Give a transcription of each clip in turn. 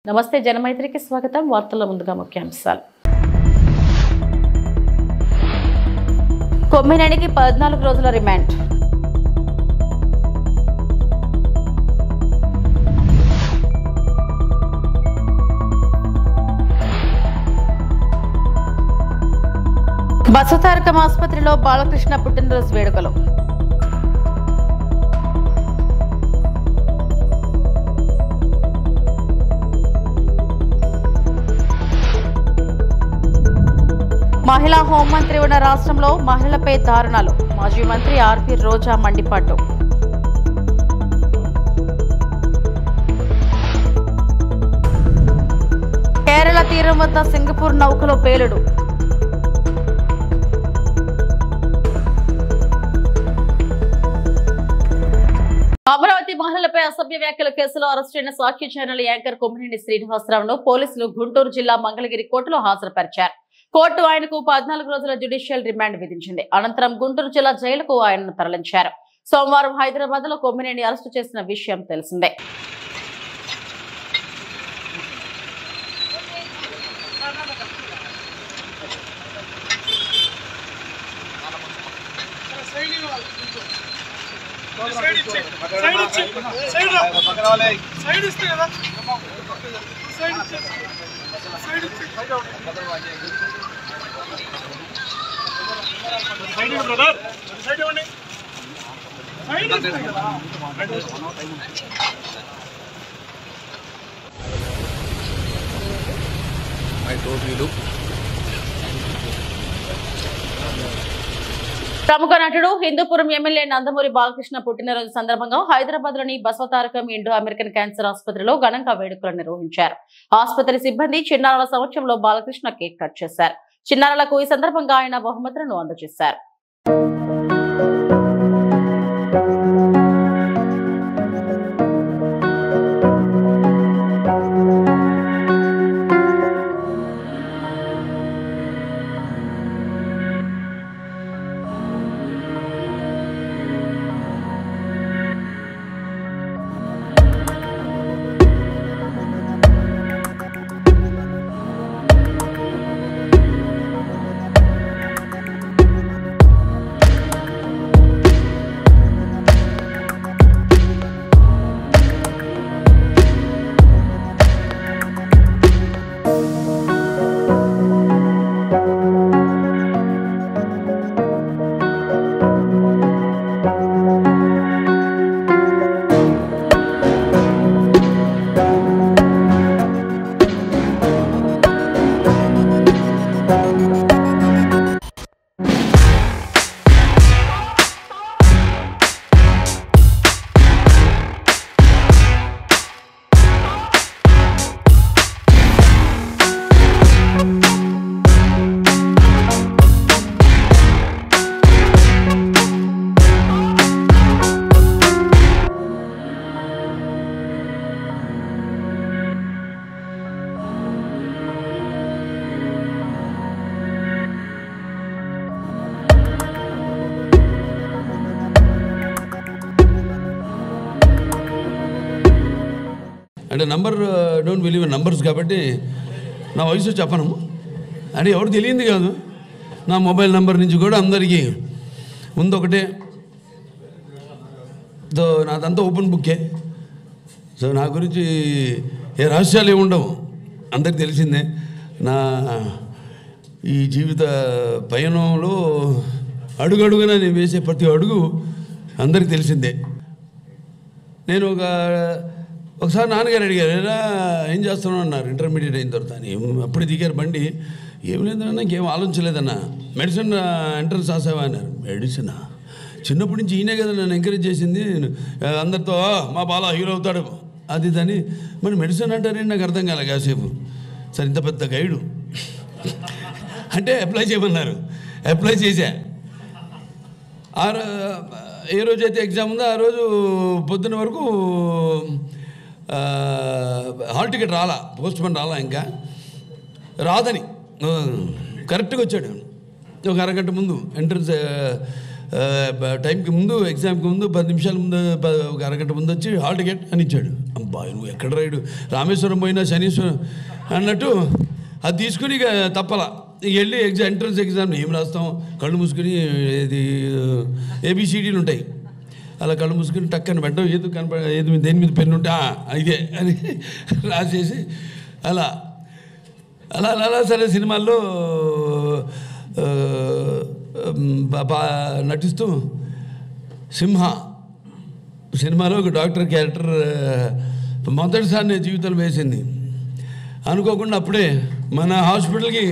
నమస్తే జనమైత్రికి స్వాగతం. వార్తల ముందుగా ముఖ్యాంశాలు. కొమ్మినేనికి 14 రోజుల రిమాండ్. బసవతారకం ఆసుపత్రిలో బాలకృష్ణ పుట్టినరోజు వేడుకలు. మహిళా హోంమంత్రి ఉన్న రాష్ట్రంలో మహిళలపై దారుణాలు. మాజీ మంత్రి ఆర్పి రోజా మండిపాటు. కేరళ తీరం వద్ద సింగపూర్ నౌకలో పేలుడు. అమరావతి మహిళలపై అసభ్య వ్యాఖ్యల కేసులో అరెస్ట్ అయిన సాక్షి ఛానల్ యాంకర్ కొమ్మినేని శ్రీనివాసరావును పోలీసులు గుంటూరు జిల్లా మంగళగిరి కోర్టులో హాజరుపరిచారు. కోర్టు ఆయనకు 14 రోజుల జ్యుడిషియల్ రిమాండ్ విధించింది. అనంతరం గుంటూరు జిల్లా జైలుకు ఆయనను తరలించారు. సోమవారం హైదరాబాద్ లో కొమ్మినేని అరెస్టు చేసిన విషయం తెలిసిందే. ప్రముఖ నటుడు హిందూపురం ఎమ్మెల్యే నందమూరి బాలకృష్ణ పుట్టినరోజు సందర్భంగా హైదరాబాద్ లోని బసవతారకం ఇండో అమెరికన్ క్యాన్సర్ ఆసుపత్రిలో ఘనంగా వేడుకలు నిర్వహించారు. ఆసుపత్రి సిబ్బంది చిన్నారుల సమక్షంలో బాలకృష్ణ కేక్ కట్ చేశారు. చిన్నారులకు ఈ సందర్భంగా ఆయన బహుమతులను అందజేశారు. అంటే number don't believe in numbers కాబట్టి నా వయసు చెప్పను. అంటే ఎవరు తెలియంది కాదు. నా మొబైల్ నెంబర్ నుంచి కూడా అందరికీ ముందు ఒకటే. నాదంతా ఓపెన్ బుక్కే. సో నా గురించి ఏ రహస్యాలు ఏమి ఉండవు, అందరికి తెలిసిందే. నా ఈ జీవిత పయనంలో అడుగడుగున నేను వేసే ప్రతి అడుగు అందరికి తెలిసిందే. నేను ఒకసారి నాన్నగారు అడిగారు, ఎలా ఏం చేస్తున్నావు అన్నారు. ఇంటర్మీడియట్ అయిన తర్వాత అప్పుడు దిగారు బండి. ఏం లేదన్నా, నాకేం ఆలోచించలేదన్నా. మెడిసిన్ ఎంట్రన్స్ రాసావా అన్నారు. మెడిసినా? చిన్నప్పటి నుంచి ఈయనే కదా నన్ను ఎంకరేజ్ చేసింది. అందరితో మా బాల హీరో అవుతాడు అది దాన్ని. మరి మెడిసిన్ అంటారేంటి నాకు అర్థం కాలే కాసేపు. సరే ఇంత పెద్ద గైడు అంటే అప్లై చేయమన్నారు. అప్లై చేశా. ఏ రోజైతే ఎగ్జామ్ ఉందో ఆ రోజు పొద్దున్న వరకు హాల్ టికెట్ రాలా, పోస్ట్ మ్యాన్ రాలా, ఇంకా రాదని కరెక్ట్గా వచ్చాడు. ఒక అరగంట ముందు ఎంట్రన్స్ టైంకి ముందు ఎగ్జామ్కి ముందు 10 నిమిషాల ముందు ఒక అరగంట ముందు వచ్చి హాల్ టికెట్ అని ఇచ్చాడు. అబ్బా నువ్వు ఎక్కడ రాయుడు, రామేశ్వరం పోయినా శనీశ్వరం అన్నట్టు అది తీసుకుని ఇక తప్పలా వెళ్ళి ఎంట్రన్స్ ఎగ్జామ్ ఏం రాస్తాం, కళ్ళు మూసుకుని ఇది ABCDలు ఉంటాయి, అలా కళ్ళు మూసుకుని టక్కని పెట్టడం, ఏదో ఏది దేని మీద పెన్ను ఉంటే ఇదే అని రాసేసి అలా అలా అలా సరే సినిమాల్లో నటిస్తూ సింహ సినిమాలో ఒక డాక్టర్ క్యారెక్టర్ మొదటిసారి నేను జీవితంలో వేసింది. అనుకోకుండా అప్పుడే మన హాస్పిటల్కి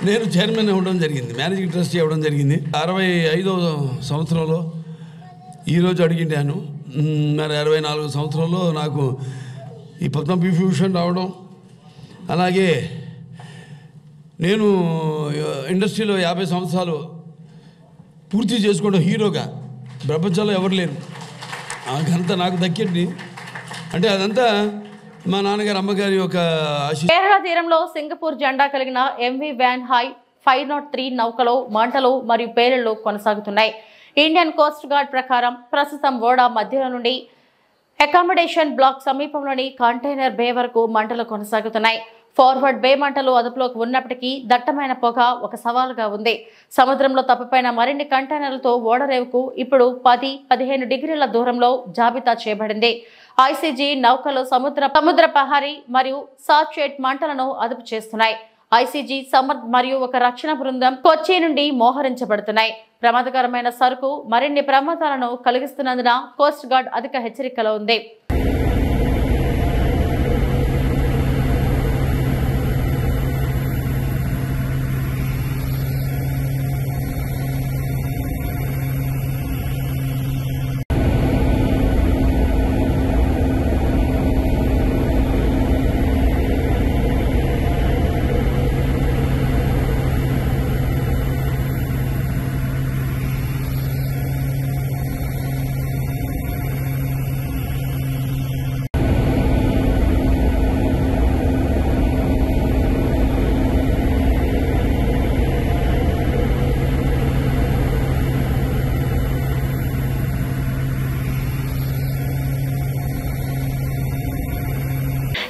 నేను చైర్మన్ అవ్వడం జరిగింది, మేనేజింగ్ ట్రస్టీ అవ్వడం జరిగింది. 65వ సంవత్సరంలో ఈరోజు అడిగింటాను. మరి 64 సంవత్సరంలో నాకు ఈ పద్మవిభూషణ్ రావడం, అలాగే నేను ఇండస్ట్రీలో 50 సంవత్సరాలు పూర్తి చేసుకోవడం హీరోగా ప్రపంచంలో ఎవరు లేరు. ఆ ఘనత నాకు దక్కింది. అంటే అదంతా మా నాన్నగారు అమ్మగారి యొక్క కేరళ తీరంలో సింగపూర్ జెండా కలిగిన MV వ్యాన్ హై 503 నౌకలో మంటలు మరియు పేలుళ్లు కొనసాగుతున్నాయి. ఇండియన్ కోస్ట్ గార్డ్ ప్రకారం ప్రస్తుతం ఓడా మధ్యలో నుండి అకామిడేషన్ బ్లాక్ సమీపంలోని కంటైనర్ బే వరకు మంటలు కొనసాగుతున్నాయి. ఫార్వర్డ్ బే మంటలు అదుపులోకి ఉన్నప్పటికీ దట్టమైన పొగ ఒక సవాలుగా ఉంది. సముద్రంలో తప్పిపోయిన మరిన్ని కంటైనర్లతో ఓడరేవుకు ఇప్పుడు 10-15 డిగ్రీల దూరంలో జాబితా చేయబడింది. ICG నౌకలు సముద్ర పహారీ మరియు సాచెట్ మంటలను అదుపు చేస్తున్నాయి. ICG సమర్థ్ మరియు ఒక రక్షణ బృందం కొచ్చి నుండి మోహరించబడుతున్నాయి. ప్రమాదకరమైన సరుకు మరిన్ని ప్రమాదాలను కలిగిస్తున్నందున కోస్ట్ గార్డ్ అధిక హెచ్చరికలో ఉంది.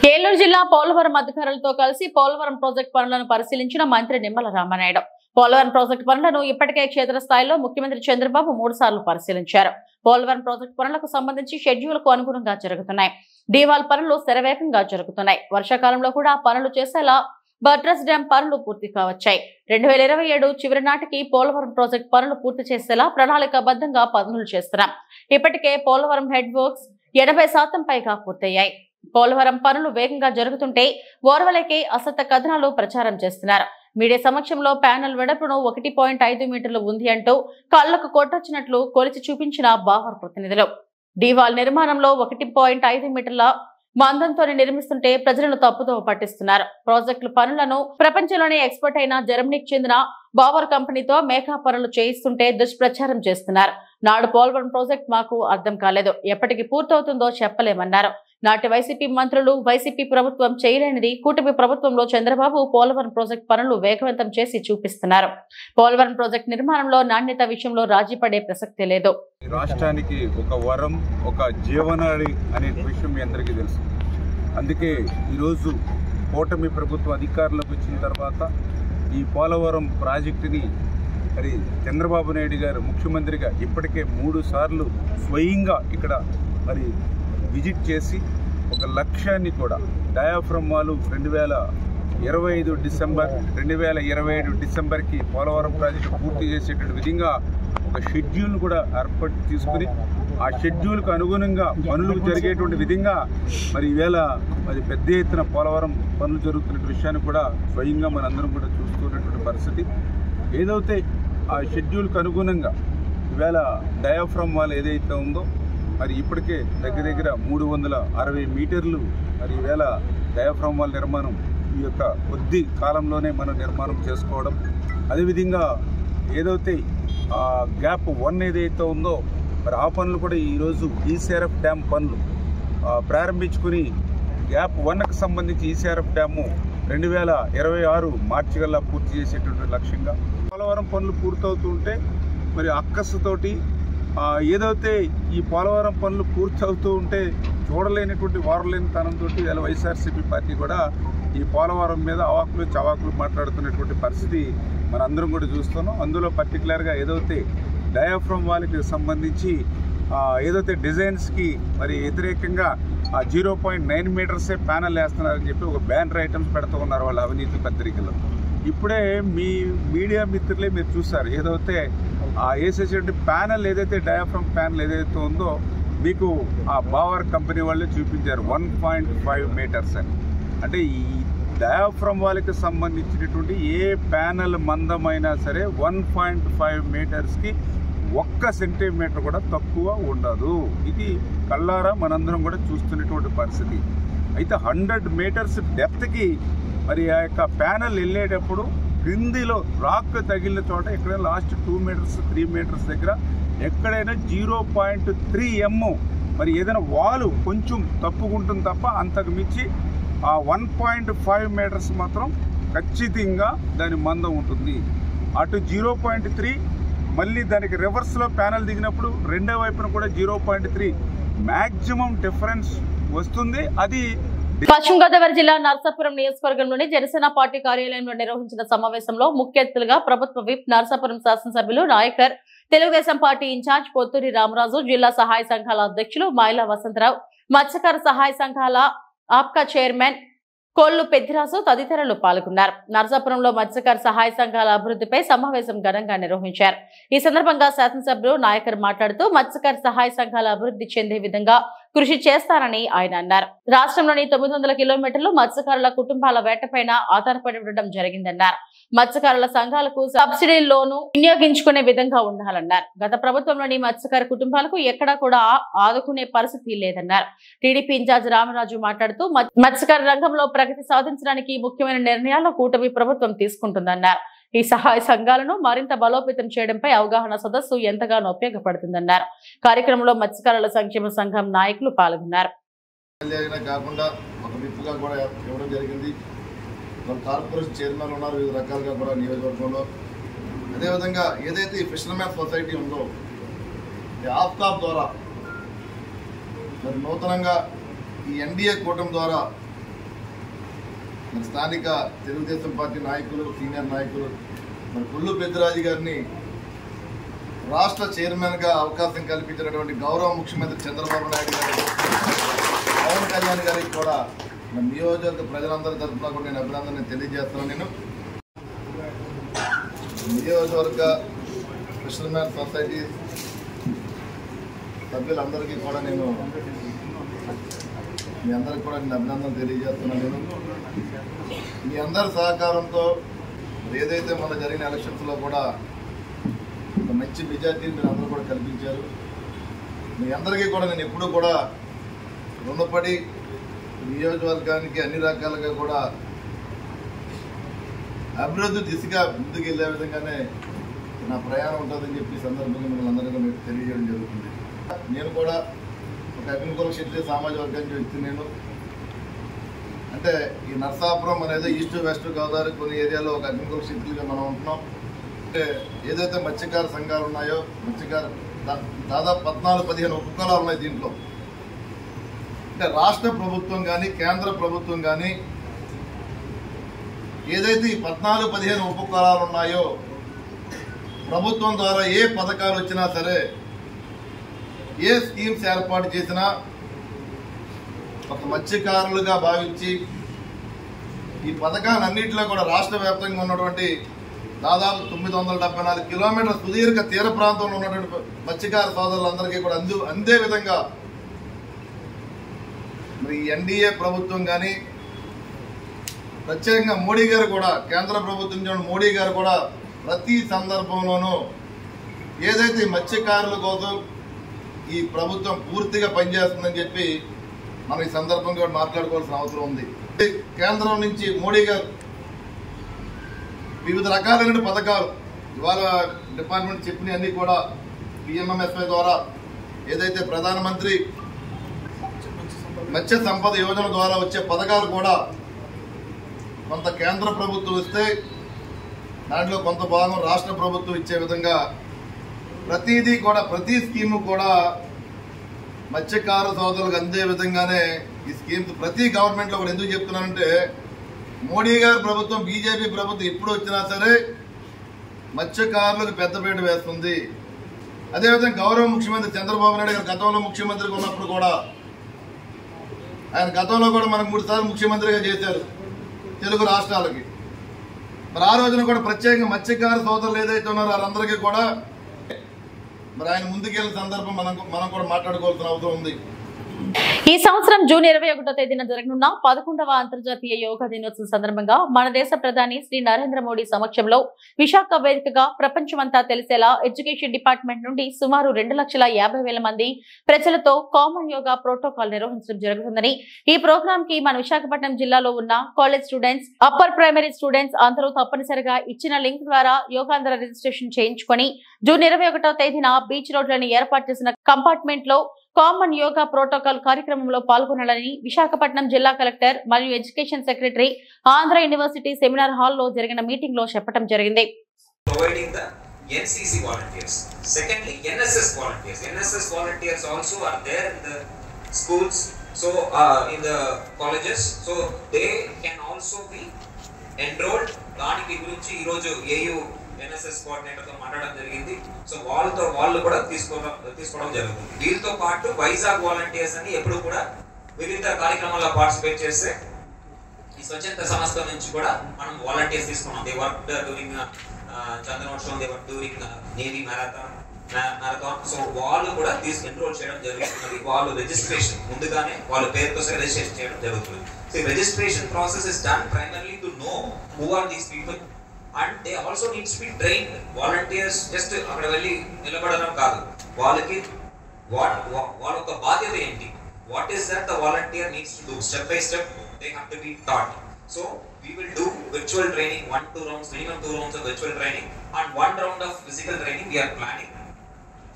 ఏలూరు జిల్లా పోలవరం అధికారులతో కలిసి పోలవరం ప్రాజెక్టు పనులను పరిశీలించిన మంత్రి నిమ్మల రామానాయుడు. పోలవరం ప్రాజెక్టు పనులను ఇప్పటికే క్షేత్రస్థాయిలో ముఖ్యమంత్రి చంద్రబాబు 3 సార్లు పరిశీలించారు. పోలవరం ప్రాజెక్టు పనులకు సంబంధించి షెడ్యూల్కు అనుగుణంగా జరుగుతున్నాయి. డీవాల్ పనులు శరవేగంగా జరుగుతున్నాయి. వర్షాకాలంలో కూడా పనులు చేసేలా బట్రస్ డ్యాం పనులు పూర్తి కావచ్చాయి. 2027 చివరి నాటికి పోలవరం ప్రాజెక్టు పనులు పూర్తి చేసేలా ప్రణాళికాబద్ధంగా పనులు చేస్తున్నాం. ఇప్పటికే పోలవరం హెడ్ వర్క్స్ 80% పైగా పూర్తయ్యాయి. పోలవరం పనులు వేగంగా జరుగుతుంటే ఓర్వలేకే అసత్య కథనాలు ప్రచారం చేస్తున్నారు. మీడియా సమక్షంలో ప్యానెల్ వెడల్పును 1.5 మీటర్లు ఉంది అంటూ కళ్లకు కొట్టొచ్చినట్లు కొలిచి చూపించిన బావర్ ప్రతినిధులు. డీవాల్ నిర్మాణంలో 1.5 మీటర్ల మందంతో నిర్మిస్తుంటే ప్రజలను తప్పుదో పట్టిస్తున్నారు. ప్రాజెక్టుల పనులను ప్రపంచంలోనే ఎక్స్పర్ట్ అయిన జర్మనీకి చెందిన బావర్ కంపెనీతో మేకా పనులు చేయిస్తుంటే దుష్ప్రచారం చేస్తున్నారు. నాడు పోలవరం ప్రాజెక్ట్ మాకు అర్థం కాలేదు, ఎప్పటికి పూర్తవుతుందో చెప్పలేమన్నారు. నాటి వైసీపీ మంత్రులు వైసీపీ ప్రభుత్వం చేయలేనిది కూటమి ప్రభుత్వంలో చంద్రబాబు పోలవరం ప్రాజెక్టు పనులు వేగవంతం చేసి చూపిస్తున్నారు. పోలవరం ప్రాజెక్టు నిర్మాణంలో నాణ్యత విషయంలో రాజీ పడే ప్రసక్తే లేదు. రాష్ట్రానికి ఒక వరం, ఒక జీవనాడి అనే విషయం మీ అందరికీ తెలుసు. అందుకే ఈరోజు కూటమి ప్రభుత్వం అధికారంలోకి వచ్చిన తర్వాత ఈ పోలవరం ప్రాజెక్టుని మరి చంద్రబాబు నాయుడు గారు ముఖ్యమంత్రిగా ఇప్పటికే 3 సార్లు స్వయంగా ఇక్కడ మరి విజిట్ చేసి ఒక లక్ష్యాన్ని కూడా డయాఫ్రమ్ వాల్ 2025 డిసెంబర్కి పోలవరం ప్రాజెక్టు పూర్తి చేసేటువంటి విధంగా ఒక షెడ్యూల్ కూడా ఏర్పాటు తీసుకుని ఆ షెడ్యూల్కు అనుగుణంగా పనులు జరిగేటువంటి విధంగా మరి ఈవేళ మరి పెద్ద ఎత్తున పోలవరం పనులు జరుగుతున్న విషయాన్ని కూడా స్వయంగా మనందరం కూడా చూస్తున్నటువంటి పరిస్థితి. ఏదైతే ఆ షెడ్యూల్కు అనుగుణంగా ఈవేళ డయాఫ్రమ్ వాల్ ఏదైతే ఉందో మరి ఇప్పటికే దగ్గర 360 మీటర్లు మరి ఈవేళ డయాఫ్రమ్ వాల్ నిర్మాణం ఈ యొక్క కొద్ది కాలంలోనే మనం నిర్మాణం చేసుకోవడం, అదేవిధంగా ఏదైతే గ్యాప్ 1 ఏదైతే ఉందో మరి ఆ పనులు కూడా ఈరోజు ఈసీఆర్ఎఫ్ డ్యామ్ పనులు ప్రారంభించుకుని గ్యాప్ 1కు సంబంధించి ఈసీఆర్ఎఫ్ డ్యాము 2026 మార్చి కల్లా పూర్తి చేసేటువంటి లక్ష్యంగా పోలవరం పనులు పూర్తవుతుంటే మరి అక్కసుతోటి ఏదైతే ఈ పోలవరం పనులు పూర్తవుతూ ఉంటే చూడలేనటువంటి వారలేని తనంతో ఇలా వైఎస్ఆర్సీపీ పార్టీ కూడా ఈ పోలవరం మీద అవాకులు చవాకులు మాట్లాడుతున్నటువంటి పరిస్థితి మనందరం కూడా చూస్తున్నాం. అందులో పర్టికులర్గా ఏదైతే డయాఫ్రమ్ వాళ్ళకి సంబంధించి ఏదైతే డిజైన్స్కి మరి వ్యతిరేకంగా 0.9 మీటర్సే ప్యానల్ వేస్తున్నారని చెప్పి ఒక బ్యానర్ ఐటమ్స్ పెడుతూ ఉన్నారు వాళ్ళ అవినీతి పత్రికలో. ఇప్పుడే మీ మీడియా మిత్రులే మీరు చూస్తారు, ఏదైతే వేసేటువంటి ప్యానల్ ఏదైతే డయాఫ్రమ్ ప్యానల్ ఏదైతే ఉందో మీకు ఆ బావర్ కంపెనీ వాళ్ళే చూపించారు 1.5 మీటర్స్ అని. అంటే ఈ డయాఫ్రమ్ వాళ్ళకి సంబంధించినటువంటి ఏ ప్యానల్ మందమైనా సరే 1.5 మీటర్స్కి 1 సెంటీమీటర్ కూడా తక్కువ ఉండదు. ఇది కళ్ళారా మనందరం కూడా చూస్తున్నటువంటి పరిస్థితి. అయితే 100 మీటర్స్ డెప్త్కి మరి ఆ యొక్క ప్యానల్ వెళ్ళేటప్పుడు క్రిందిలో రాక్ తగిలిన చోట ఎక్కడైనా లాస్ట్ 2 మీటర్స్ 3 మీటర్స్ దగ్గర ఎక్కడైనా 0.3 m మరి ఏదైనా వాలు కొంచెం తప్పుకుంటుంది తప్ప అంతకు మించి ఆ 1.5 మీటర్స్ మాత్రం ఖచ్చితంగా దాని మందం ఉంటుంది. అటు 0.3 మళ్ళీ దానికి రివర్స్లో ప్యానల్ దిగినప్పుడు రెండో వైపున కూడా 0.3 మ్యాక్సిమం డిఫరెన్స్ వస్తుంది. అది పశ్చిమ గోదావరి జిల్లా నర్సాపురం నియోజకవర్గంలోని జనసేన పార్టీ కార్యాలయంలో నిర్వహించిన సమావేశంలో ముఖ్య అతిథులుగా ప్రభుత్వ విప్ నర్సాపురం శాసనసభ్యులు నాయకర్, తెలుగుదేశం పార్టీ ఇన్ఛార్జ్ పొత్తూరి రామరాజు, జిల్లా సహాయ సంఘాల అధ్యక్షులు మైలా వసంతరావు, మత్స్యకార సహాయ సంఘాల ఆప్కా చైర్మన్ కోళ్లు పెద్దిరాజు తదితరులు పాల్గొన్నారు. నర్సాపురంలో మత్స్యకార సహాయ సంఘాల అభివృద్ధిపై సమావేశం ఘనంగా నిర్వహించారు. ఈ సందర్భంగా శాసనసభ్యులు నాయకర్ మాట్లాడుతూ మత్స్యకార సహాయ సంఘాల అభివృద్ధి చెందే విధంగా కృషి చేస్తారని ఆయన అన్నారు. రాష్ట్రంలోని 900 కిలోమీటర్లు మత్స్యకారుల కుటుంబాల వేటపైన ఆధారపడి ఉండడం జరిగిందన్నారు. మత్స్యకారుల సంఘాలకు సబ్సిడీ లోను వినియోగించుకునే విధంగా ఉండాలన్నారు. గత ప్రభుత్వంలోని మత్స్యకార కుటుంబాలకు ఎక్కడా కూడా ఆదుకునే పరిస్థితి లేదన్నారు. టీడీపీ ఇన్ఛార్జ్ రామరాజు మాట్లాడుతూ మత్స్యకార రంగంలో ప్రగతి సాధించడానికి ముఖ్యమైన నిర్ణయాలు కూటమి ప్రభుత్వం తీసుకుంటుందన్నారు. ఈ సహాయ సంఘాలను మరింత బలోపేతం చేయడంపై అవగాహన సదస్సు ఎంతగానో ఉపయోగపడుతుందన్నారు. కార్యక్రమంలో మత్స్యకారుల సంక్షేమ సంఘం నాయకులు పాల్గొన్నారు. కార్పొరేషన్ చైర్మన్ ఉన్నారు, వివిధ రకాలుగా కూడా నియోజకవర్గంలో. అదేవిధంగా ఏదైతే ఈ ఫిషర్మెన్ సొసైటీ ఉందో ఆఫ్కాప్ ద్వారా మరి నూతనంగా ఈ ఎన్డీఏ కూటమి ద్వారా మరి స్థానిక తెలుగుదేశం పార్టీ నాయకులు, సీనియర్ నాయకులు మరి కొల్లు పెద్దిరాజు గారిని రాష్ట్ర చైర్మన్గా అవకాశం కల్పించినటువంటి గౌరవ ముఖ్యమంత్రి చంద్రబాబు నాయుడు గారు, పవన్ కళ్యాణ్ గారికి కూడా నియోజకవర్గ ప్రజలందరి తరఫున కూడా నేను అభినందన తెలియజేస్తున్నాను. నేను నియోజకవర్గ ఫిషర్మెన్ సొసైటీ సభ్యులందరికీ కూడా నేను మీ అందరికి కూడా నేను అభినందన తెలియజేస్తున్నాను. నేను మీ అందరి సహకారంతో ఏదైతే మన జరిగిన ఎలక్షన్స్లో కూడా ఒక మంచి మెజార్టీని మీరు అందరూ కూడా కల్పించారు. మీ అందరికీ కూడా నేను ఎప్పుడూ కూడా రుణపడి నియోజకవర్గానికి అన్ని రకాలుగా కూడా అభివృద్ధి దిశగా ముందుకు వెళ్ళే విధంగానే నా ప్రయాణం ఉంటుందని చెప్పి సందర్భంగా మిమ్మల్ని అందరికీ మీకు తెలియజేయడం జరుగుతుంది. నేను కూడా ఒక అగ్నికుల క్షత్రియ సామాజిక వర్గానికి వ్యక్తి. నేను అంటే ఈ నర్సాపురం అనేది ఈస్ట్ వెస్ట్ గోదావరి కొన్ని ఏరియాలో ఒక అగ్నికుల క్షత్రియులుగా మనం ఉంటున్నాం. అంటే ఏదైతే మత్స్యకార సంఘాలు ఉన్నాయో దాదాపు 14-15 ఉపకులాలు ఉన్నాయి దీంట్లో. అంటే రాష్ట్ర ప్రభుత్వం కానీ కేంద్ర ప్రభుత్వం కానీ ఏదైతే ఈ 14-15 ఉపకులాలు ఉన్నాయో ప్రభుత్వం ద్వారా ఏ పథకాలు వచ్చినా సరే, ఏ స్కీమ్స్ ఏర్పాటు చేసినా ఒక మత్స్యకారులుగా భావించి ఈ పథకాలన్నింటిలో కూడా రాష్ట్ర వ్యాప్తంగా ఉన్నటువంటి దాదాపు 974 కిలోమీటర్ల సుదీర్ఘ తీర ప్రాంతంలో ఉన్నటువంటి మత్స్యకార సోదరులందరికీ కూడా అందే విధంగా మరి ఎన్డీఏ ప్రభుత్వం కానీ ప్రత్యేకంగా మోడీ గారు కూడా, కేంద్ర ప్రభుత్వం మోడీ గారు కూడా ప్రతి సందర్భంలోనూ ఏదైతే మత్స్యకారుల కోసం ఈ ప్రభుత్వం పూర్తిగా పనిచేస్తుందని చెప్పి మనం ఈ సందర్భంగా మాట్లాడుకోవాల్సిన అవసరం ఉంది. కేంద్రం నుంచి మోడీ గారు వివిధ రకాలైన పథకాలు ఇవాళ డిపార్ట్మెంట్ చెప్పిన అన్ని కూడా పిఎంఎంఎస్వై ద్వారా ఏదైతే ప్రధానమంత్రి మత్స్య సంపద యోజన ద్వారా వచ్చే పథకాలు కూడా కొంత కేంద్ర ప్రభుత్వం ఇస్తే దాంట్లో కొంత భాగం రాష్ట్ర ప్రభుత్వం ఇచ్చే విధంగా ప్రతిదీ కూడా ప్రతి స్కీము కూడా మత్స్యకార సోదరులకు అందే విధంగానే ఈ స్కీమ్స్ ప్రతి గవర్నమెంట్లో కూడా ఎందుకు చెప్తున్నానంటే మోడీ గారి ప్రభుత్వం బీజేపీ ప్రభుత్వం ఎప్పుడు వచ్చినా సరే మత్స్యకారులకు పెద్దపీట వేస్తుంది. అదేవిధంగా గౌరవ ముఖ్యమంత్రి చంద్రబాబు నాయుడు గారు గతంలో ముఖ్యమంత్రిగా ఉన్నప్పుడు కూడా ఆయన గతంలో కూడా మనకు 3 సార్లు ముఖ్యమంత్రిగా చేశారు తెలుగు రాష్ట్రాలకి. మరి ఆ రోజున కూడా ప్రత్యేకంగా మత్స్యకార సోదరులు ఏదైతే ఉన్నారో వాళ్ళందరికీ కూడా మరి ఆయన ముందుకెళ్ళిన సందర్భం మనం కూడా మాట్లాడుకోవాల్సిన అవసరం ఉంది. ఈ సంవత్సరం జూన్ 21వ తేదీన జరగనున్న 11వ అంతర్జాతీయ యోగా దినోత్సవం సందర్భంగా మన దేశ ప్రధాని శ్రీ నరేంద్ర మోడీ సమక్షంలో విశాఖ వేదికగా ప్రపంచమంతా తెలిసేలా ఎడ్యుకేషన్ డిపార్ట్మెంట్ నుండి సుమారు 2,50,000 మంది ప్రజలతో కామన్ యోగా ప్రోటోకాల్ నిర్వహించడం జరుగుతుందని, ఈ ప్రోగ్రామ్ కి మన విశాఖపట్నం జిల్లాలో ఉన్న college students, upper primary students అందరూ తప్పనిసరిగా ఇచ్చిన లింక్ ద్వారా యోగాంధ్ర రిజిస్ట్రేషన్ చేయించుకొని జూన్ 21వ తేదీన బీచ్ రోడ్లని ఏర్పాటు చేసిన కంపార్ట్మెంట్ లో కామన్ యోగా ప్రోటోకాల్ కార్యక్రమంలో పాల్గొనాలని విశాఖపట్నం జిల్లా కలెక్టర్ మరియు education secretary Andhra university seminar hall లో జరిగిన మీటింగ్ లో చెప్పడం జరిగింది. NCC volunteers. Secondly, NSS volunteers. NSS volunteers also are there in the schools, so in the colleges, so they can also be enrolled. దానికి గురించి ఈ రోజు AU NSS కోఆర్డినేటర్ తో మాట్లాడడం జరిగింది. సో వాళ్ళు కూడా తీసుకోవడం జరుగుతుంది. వీళ్ళతో పాటు వైజాగ్ వాలంటీర్స్ అని ఎప్పుడు కూడా వివిధ కార్యక్రమాల్లో పార్టిసిపేట్ చేస్తే ఈ స్వచ్ఛంద సంస్థ నుంచి కూడా మనం వాలంటీర్స్ తీసుకున్నాం. They work during Chandranotsavam, they work during navy marathon. So వాళ్ళు కూడా ఎన్రోల్ చేయడం జరుగుతుంది. వాళ్ళు రిజిస్ట్రేషన్ ముందుగానే వాళ్ళ పేరుతో రిజిస్ట్రేషన్ చేయడం జరుగుతుంది. So registration process is done primarily to know who are these people and they also needs to be trained. Volunteers just అక్కడ వెళ్ళి నిలబడడం కాదు, వాళ్ళకి వాళ్ళ యొక్క బాధ్యత ఏంటి, what is that the volunteer needs to do, step by step they have to be taught. So we will do virtual training, 1-2 rounds, minimum 2 rounds of virtual training and 1 round of physical training we are planning.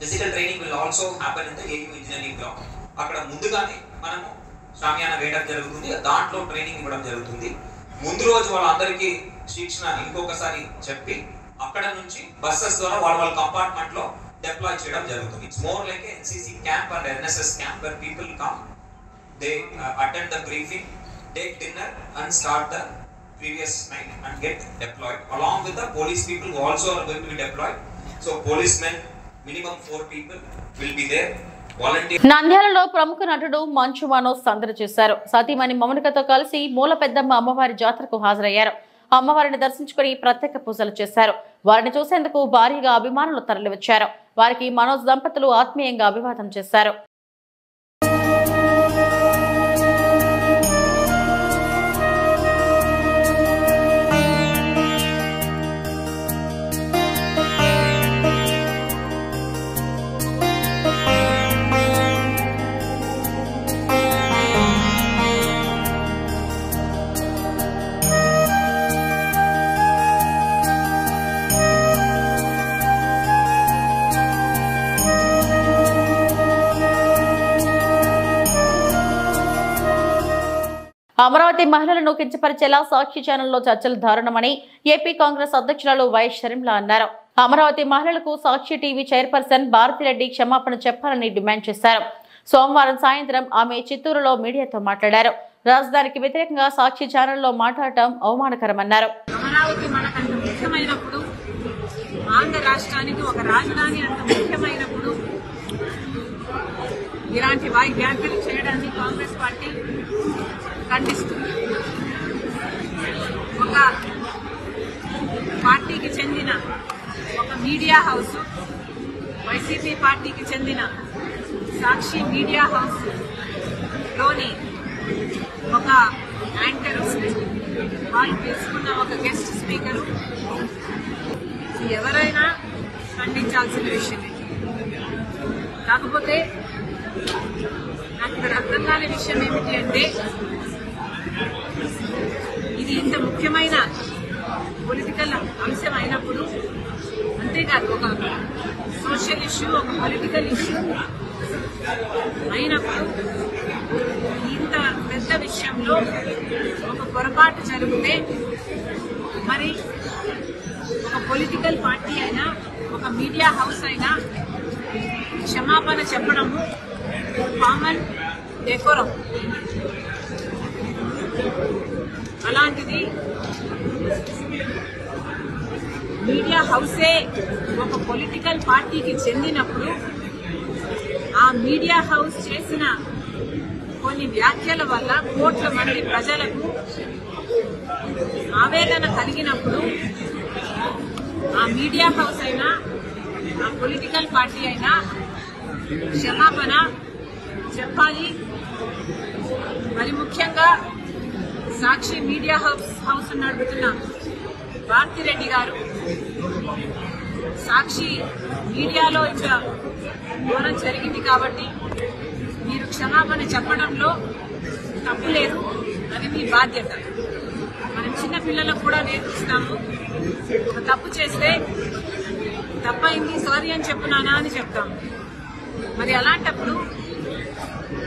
Physical training will also happen in the AU engineering ground. అక్కడ ముందుగానే మనము షామియానా వేయడం జరుగుతుంది, దాంట్లో training ఇవ్వడం జరుగుతుంది. ముందు రోజు వాళ్ళందరికీ శిక్షణ ఇంకొకసారి చెప్పి అక్కడ నుంచి బస్సెస్ ద్వారా వాళ్ళ కంపార్ట్మెంట్ లో deploy చేయడం జరుగుతుంది. It's more like a NCC camp and NSS camp where people come, they attend the briefing, take dinner and start the previous night and get deployed along with the police people who also are going to be deployed. So policemen, minimum 4 people will be there. నంద్యాలలో ప్రముఖ నటుడు మంచు మనోజ్ సందడి చేశారు. సతీమణి మౌనికతో కలిసి మూల పెద్దమ్మ అమ్మవారి జాతరకు హాజరయ్యారు. అమ్మవారిని దర్శించుకుని ప్రత్యేక పూజలు చేశారు. వారిని చూసేందుకు భారీగా అభిమానులు తరలివచ్చారు. వారికి మనోజ్ దంపతులు ఆత్మీయంగా అభివాదం చేశారు. అమరావతి మహిళలను కించపరిచేలా సాక్షి ఛానల్లో చర్చలు దారుణమని ఏపీ కాంగ్రెస్ అధ్యక్షురాలు వైఎస్ షర్మిల అన్నారు. అమరావతి మహిళలకు సాక్షి టీవీ చైర్పర్సన్ భారతిరెడ్డి క్షమాపణ చెప్పాలని డిమాండ్ చేశారు. సోమవారం సాయంత్రం ఆమె చిత్తూరులో మీడియాతో మాట్లాడారు. రాజధానికి వ్యతిరేకంగా సాక్షి ఛానల్లో మాట్లాడటం అవమానకరమన్నారు. అమరావతి మనకంత ముఖ్యమైనప్పుడు, ఆంధ్ర రాష్ట్రానికి ఒక రాజధాని అంత ముఖ్యమైనప్పుడు ఇలాంటి వ్యాఖ్యలు చేయడాన్ని కాంగ్రెస్ పార్టీ ఖండిస్తుంది. ఒక పార్టీకి చెందిన ఒక మీడియా హౌస్, వైసీపీ పార్టీకి చెందిన సాక్షి మీడియా హౌస్ లోని ఒక యాంకర్, వాళ్ళు తీసుకున్న ఒక గెస్ట్ స్పీకరు ఎవరైనా ఖండించాల్సిన విషయమే. కాకపోతే నాకు ఇక్కడ అర్థం కాని విషయం ఏమిటి అంటే, ఇది ఇంత ముఖ్యమైన పొలిటికల్ అంశం అయినప్పుడు, అంతేకాదు ఒక సోషల్ ఇష్యూ, ఒక పొలిటికల్ ఇష్యూ అయినప్పుడు ఇంత పెద్ద విషయంలో ఒక పొరపాటు జరిగితే మరి ఒక పొలిటికల్ పార్టీ అయినా ఒక మీడియా హౌస్ అయినా క్షమాపణ చెప్పడము కామన్ డెకోరం. అలాంటిది మీడియా హౌసే ఒక పొలిటికల్ పార్టీకి చెందినప్పుడు ఆ మీడియా హౌస్ చేసిన కొన్ని వ్యాఖ్యల వల్ల కోట్ల మంది ప్రజలకు ఆవేదన కలిగినప్పుడు ఆ మీడియా హౌస్ అయినా ఆ పొలిటికల్ పార్టీ అయినా క్షమాపణ చెప్పాలి. మరి ముఖ్యంగా సాక్షి మీడియా హౌస్ నడుపుతున్న భారతిరెడ్డి గారు సాక్షి మీడియాలో ఇంత ఘోరం జరిగింది కాబట్టి మీరు క్షమాపణ చెప్పడంలో తప్పు లేదు, అది మీ బాధ్యత. మనం చిన్న పిల్లలకు కూడా నేర్పిస్తాము, ఒక తప్పు చేస్తే తప్పైంది సారీ అని చెప్పునానా అని చెప్తాము. మరి అలాంటప్పుడు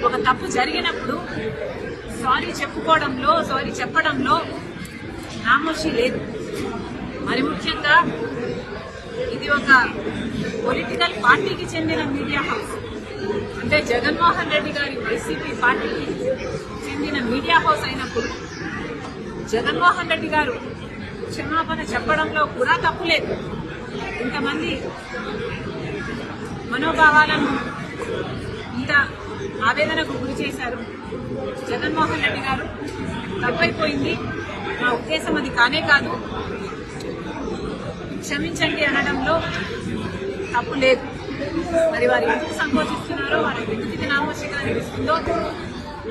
ఒక తప్పు జరిగినప్పుడు సారీ చెప్పుకోవడంలో సారీ చెప్పడంలో నామోషి లేదు. మరి ముఖ్యంగా ఇది ఒక పొలిటికల్ పార్టీకి చెందిన మీడియా హౌస్, అంటే జగన్మోహన్ రెడ్డి గారి వైసీపీ పార్టీకి చెందిన మీడియా హౌస్ అయినప్పుడు జగన్మోహన్ రెడ్డి గారు క్షమాపణ చెప్పడంలో కూడా తప్పు లేదు. ఇంతమంది మనోభావాలను ఇంత ఆవేదనకు గురి చేశారు. జగన్మోహన్ రెడ్డి గారు తప్పైపోయింది, నా ఉద్దేశం అది కానే కాదు, క్షమించండి అనడంలో తప్పు లేదు. మరి వారు ఎందుకు సంకోచిస్తున్నారో, వారి ఎందుకు నామోషిగా అనిపిస్తుందో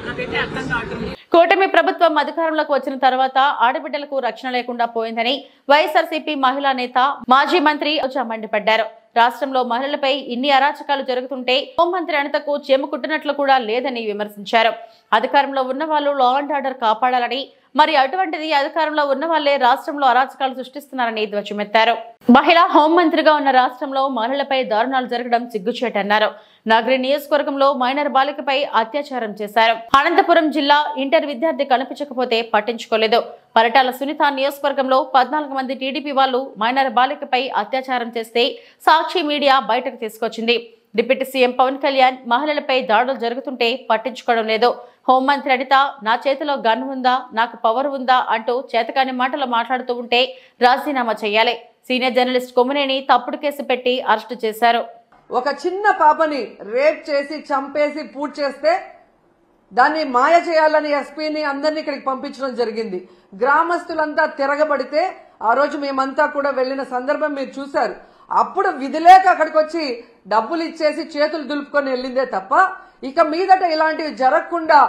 నాకైతే అర్థం కావట్లేదు. కూటమి ప్రభుత్వం అధికారంలోకి వచ్చిన తర్వాత ఆడబిడ్డలకు రక్షణ లేకుండా పోయిందని వైఎస్ఆర్సీపీ మహిళా నేత మాజీ మంత్రి మండిపడ్డారు. రాష్ట్రంలో మహిళలపై ఇన్ని అరాచకాలు జరుగుతుంటే హోంమంత్రి అనితకు చేమకుట్టినట్లు కూడా లేదని విమర్శించారు. అధికారంలో ఉన్న వాళ్ళు లా అండ్ ఆర్డర్ కాపాడాలని, మరి అటువంటిది అధికారంలో ఉన్న వాళ్లే రాష్ట్రంలో అరాచకాలు సృష్టిస్తున్నారని ధ్వజమెత్తారు. మహిళా హోంమంత్రిగా ఉన్న రాష్ట్రంలో మహిళలపై దారుణాలు జరగడం సిగ్గుచేటన్నారు. నగరి నియోజకవర్గంలో మైనర్ బాలికపై అత్యాచారం చేశారు. అనంతపురం జిల్లా ఇంటర్ విద్యార్థి కనిపించకపోతే పట్టించుకోలేదు. పరిటాల సునీత నియోజకవర్గంలో 14 మంది టీడీపీ వాళ్ళు మైనర్ బాలికపై అత్యాచారం చేస్తే సాక్షి మీడియా బయటకు తీసుకొచ్చింది. డిప్యూటీ సీఎం పవన్ కళ్యాణ్ మహిళలపై దాడులు జరుగుతుంటే పట్టించుకోవడం లేదు. హోంమంత్రి అనిత నా చేతిలో గన్ ఉందా, నాకు పవర్ ఉందా అంటూ చేతకాని మాటలు మాట్లాడుతూ ఉంటే రాజీనామా చేయాలి. సీనియర్ జర్నలిస్ట్ కొమ్మినేని తప్పుడు కేసు పెట్టి అరెస్టు చేశారు. ఒక చిన్న పాపని రేప్ చేసి చంపేసి పూర్తి చేస్తే దాన్ని మాయ చేయాలని ఎస్పీని అందరినీ ఇక్కడికి పంపించడం జరిగింది. గ్రామస్తులంతా తిరగబడితే ఆ రోజు మేమంతా కూడా వెళ్లిన సందర్భం మీరు చూశారు. అప్పుడు విధిలేక అక్కడికి వచ్చి డబ్బులు ఇచ్చేసి చేతులు దులుపుకొని వెళ్ళిందే తప్ప ఇక మీదట ఇలాంటివి జరగకుండా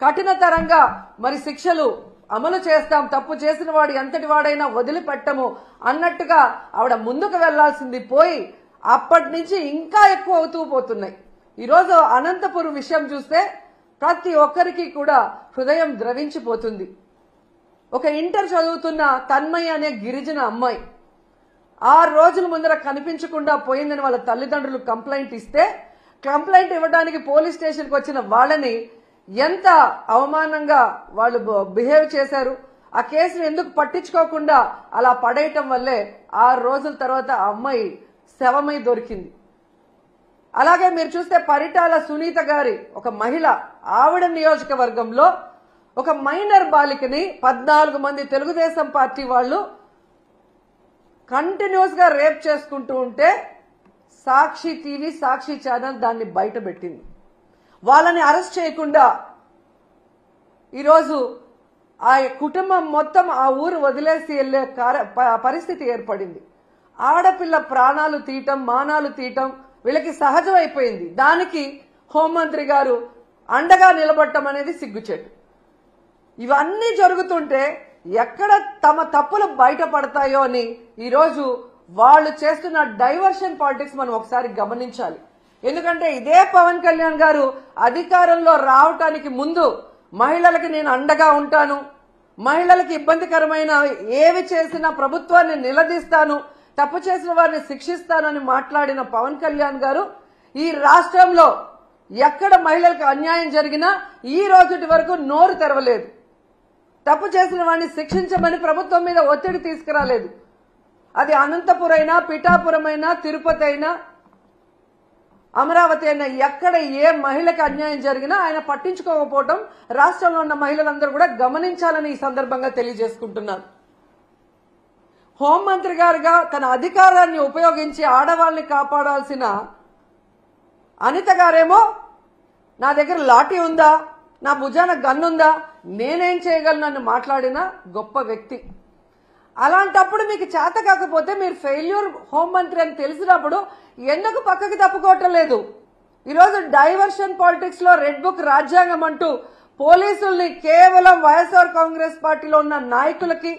కఠినతరంగా మరి శిక్షలు అమలు చేస్తాం, తప్పు చేసిన వాడు ఎంతటి వాడైనా వదిలిపెట్టము అన్నట్టుగా ఆవిడ ముందుకు వెళ్లాల్సింది పోయి అప్పటి నుంచి ఇంకా ఎక్కువ అవుతూ పోతున్నాయి. ఈరోజు అనంతపురం విషయం చూస్తే ప్రతి ఒక్కరికి కూడా హృదయం ద్రవించిపోతుంది. ఒక ఇంటర్ చదువుతున్న తన్మయ్య అనే గిరిజన అమ్మాయి 6 రోజుల ముందర కనిపించకుండా పోయిందని వాళ్ళ తల్లిదండ్రులు కంప్లైంట్ ఇస్తే, కంప్లైంట్ ఇవ్వడానికి పోలీస్ స్టేషన్కి వచ్చిన వాళ్ళని ఎంత అవమానంగా వాళ్ళు బిహేవ్ చేశారు. ఆ కేసును ఎందుకు పట్టించుకోకుండా అలా పడేయటం వల్లే 6 రోజుల తర్వాత ఆ అమ్మాయి శవమై దొరికింది. అలాగే మీరు చూస్తే పరిటాల సునీత గారి ఒక మహిళ, ఆవిడ నియోజకవర్గంలో ఒక మైనర్ బాలికని 14 మంది తెలుగుదేశం పార్టీ వాళ్ళు కంటిన్యూస్ గా రేప్ చేసుకుంటూ ఉంటే సాక్షి టీవీ, సాక్షి ఛానల్ దాన్ని బయట పెట్టింది. వాళ్ళని అరెస్ట్ చేయకుండా ఈరోజు ఆ కుటుంబం మొత్తం ఆ ఊరు వదిలేసి వెళ్లే పరిస్థితి ఏర్పడింది. ఆడపిల్ల ప్రాణాలు తీయటం, మానాలు తీయటం వీళ్ళకి సహజమైపోయింది. దానికి హోంమంత్రి గారు అండగా నిలబడటం అనేది సిగ్గుచేటు. ఇవన్నీ జరుగుతుంటే ఎక్కడ తమ తప్పులు బయటపడతాయో అని ఈరోజు వాళ్ళు చేస్తున్న డైవర్షన్ పాలిటిక్స్ మనం ఒకసారి గమనించాలి. ఎందుకంటే ఇదే పవన్ కళ్యాణ్ గారు అధికారంలో రావటానికి ముందు మహిళలకి నేను అండగా ఉంటాను, మహిళలకి ఇబ్బందికరమైన ఏవి చేసినా ప్రభుత్వాన్ని నిలదీస్తాను, తప్పు చేసిన వారిని శిక్షిస్తానని మాట్లాడిన పవన్ కళ్యాణ్ గారు ఈ రాష్ట్రంలో ఎక్కడ మహిళలకు అన్యాయం జరిగినా ఈ రోజుటి వరకు నోరు తెరవలేదు. తప్పు చేసిన వారిని శిక్షించమని ప్రభుత్వం మీద ఒత్తిడి తీసుకురాలేదు. అది అనంతపురం అయినా, పిఠాపురం అయినా, తిరుపతి అయినా, అమరావతి అయినా, ఎక్కడ ఏ మహిళకి అన్యాయం జరిగినా ఆయన పట్టించుకోకపోవడం రాష్ట్రంలో ఉన్న మహిళలందరూ కూడా గమనించాలని ఈ సందర్భంగా తెలియజేసుకుంటున్నాను. హోంమంత్రి గారుగా తన అధికారాన్ని ఉపయోగించి ఆడవాళ్ళని కాపాడాల్సిన అనిత గారేమో నా దగ్గర లాఠీ ఉందా, నా భుజాన గన్నుందా, నేనేం చేయగలను మాట్లాడిన గొప్ప వ్యక్తి. అలాంటప్పుడు మీకు చేత కాకపోతే మీరు ఫెయిల్యూర్ హోంమంత్రి అని తెలిసినప్పుడు ఎందుకు పక్కకి తప్పుకోవటం లేదు? ఈరోజు డైవర్షన్ పాలిటిక్స్ లో రెడ్ బుక్ రాజ్యాంగం అంటూ పోలీసుల్ని కేవలం వైఎస్ఆర్ కాంగ్రెస్ పార్టీలో ఉన్న నాయకులకి.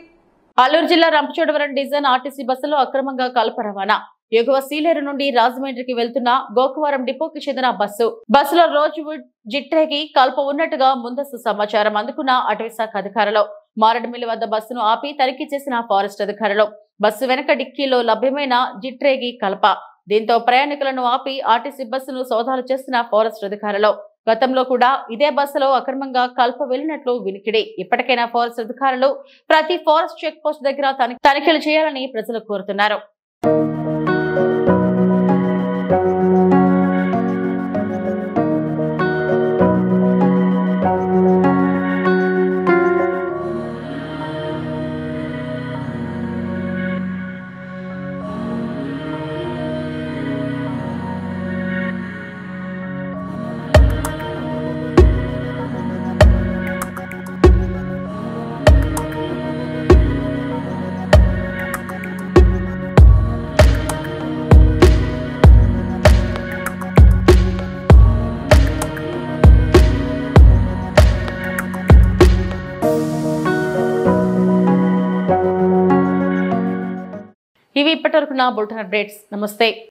అల్లూరు జిల్లా రంపచోడవరం డిజైన్ ఆర్టీసీ బస్సులో అక్రమంగా కలప రవాణా. ఎగువ సీలేరు నుండి రాజమండ్రికి వెళ్తున్న గోకవరం డిపోకి చెందిన బస్సులో రోజ్వుడ్, జిట్రేగి కల్ప ఉన్నట్టుగా ముందస్తు సమాచారం అందుకున్న అటవీ శాఖ అధికారులు మారడమిల్లి వద్ద బస్సును ఆపి తనిఖీ చేసిన ఫారెస్ట్ అధికారులు బస్సు వెనక డిక్కీలో లభ్యమైన జిట్రేగి కల్ప. దీంతో ప్రయాణికులను ఆపి ఆర్టీసీ బస్సును సోదాలు చేసిన ఫారెస్ట్ అధికారులు. గతంలో కూడా ఇదే బస్సులో అక్రమంగా కల్ప వెళ్లినట్లు వినికిడి. ఇప్పటికైనా ఫారెస్ట్ అధికారులు ప్రతి ఫారెస్ట్ చెక్ పోస్ట్ దగ్గర తనిఖీలు చేయాలని ప్రజలు కోరుతున్నారు. ఇవి ఇప్పటివరకు నా బులెటిన్ అప్డేట్స్. నమస్తే.